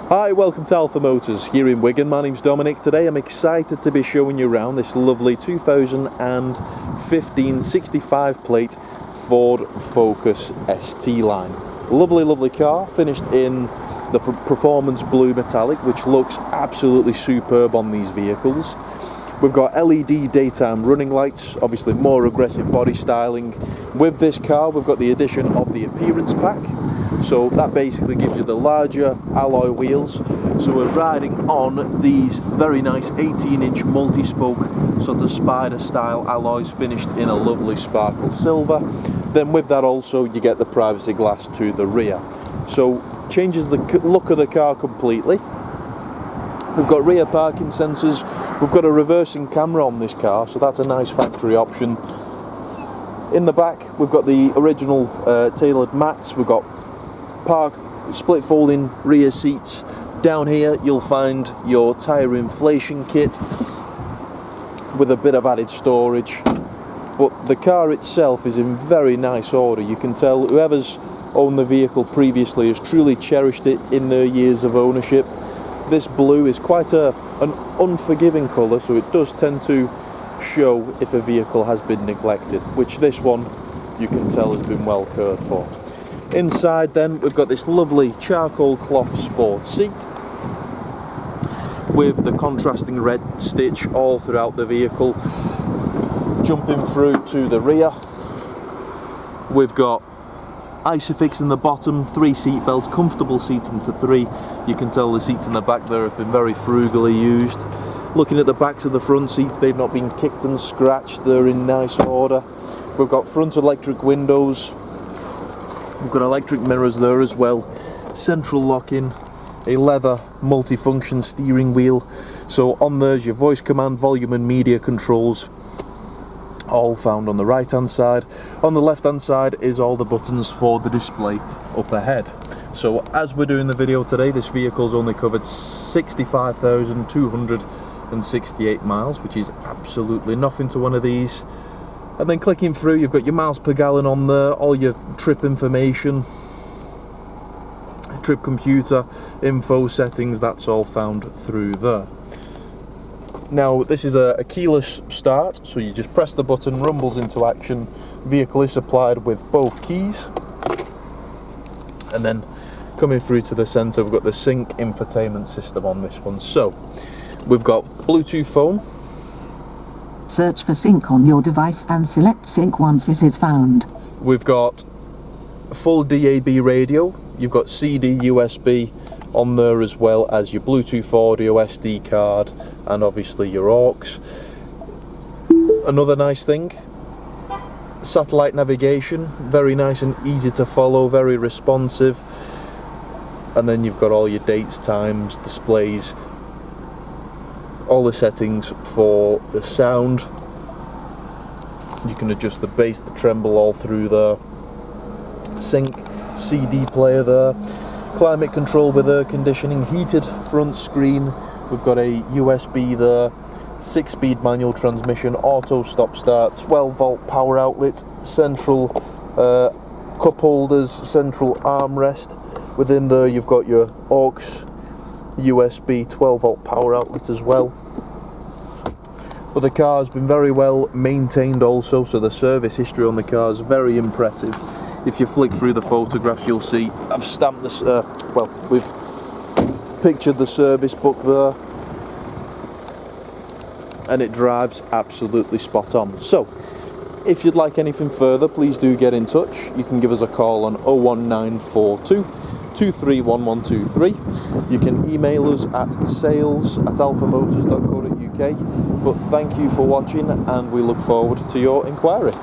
Hi, welcome to Alpha Motors here in Wigan. My name's Dominic. Today I'm excited to be showing you around this lovely 2015 65 plate Ford Focus ST line. Lovely car, finished in the performance blue metallic, which looks absolutely superb on these vehicles. We've got LED daytime running lights, obviously more aggressive body styling. With this car we've got the addition of the Apperarence Pack, so that basically gives you the larger alloy wheels. So we're riding on these very nice 18-inch multi-spoke sort of spider style alloys finished in a lovely sparkle silver. Then with that also you get the privacy glass to the rear, so changes the look of the car completely. We've got rear parking sensors, we've got a reversing camera on this car, so that's a nice factory option. In the back we've got the original tailored mats, we've got split folding rear seats. Down here you'll find your tyre inflation kit with a bit of added storage, but the car itself is in very nice order. You can tell whoever's owned the vehicle previously has truly cherished it in their years of ownership. This blue is quite an unforgiving colour, so it does tend to show if a vehicle has been neglected, which this one you can tell has been well cared for. Inside then we've got this lovely charcoal cloth sport seat with the contrasting red stitch all throughout the vehicle. Jumping through to the rear, we've got Isofix in the bottom, 3 seat belts, comfortable seating for 3. You can tell the seats in the back there have been very frugally used. Looking at the backs of the front seats, they've not been kicked and scratched, they're in nice order. We've got front electric windows, we've got electric mirrors there as well, central locking, a leather multifunction steering wheel. So on there's your voice command, volume and media controls, all found on the right hand side. On the left hand side is all the buttons for the display up ahead. So as we're doing the video today, this vehicle's only covered 65,268 miles, which is absolutely nothing to one of these. And then clicking through, you've got your miles per gallon on there, all your trip information, trip computer, info settings, that's all found through there. Now this is a keyless start, so you just press the button, rumbles into action, vehicle is supplied with both keys. And then coming through to the centre we've got the sync infotainment system on this one. So we've got Bluetooth phone. Search for sync on your device and select sync once it is found. We've got full DAB radio, you've got CD, USB on there, as well as your Bluetooth audio, SD card, and obviously your aux. Another nice thing, satellite navigation, very nice and easy to follow, very responsive. And then you've got all your dates, times, displays, all the settings for the sound. You can adjust the bass, the treble, all through there. Sync CD player there. Climate control with air conditioning, heated front screen. We've got a USB there, 6-speed manual transmission, auto stop start, 12-volt power outlet, central cup holders, central armrest. Within there you've got your aux, USB, 12-volt power outlet as well. But the car's been very well maintained also, so the service history on the car is very impressive. If you flick through the photographs you'll see I've stamped this, well, we've pictured the service book there, and it drives absolutely spot on. So if you'd like anything further, please do get in touch. You can give us a call on 01942 231123. You can email us at sales@alphamotors.co.uk. But thank you for watching, and we look forward to your inquiry.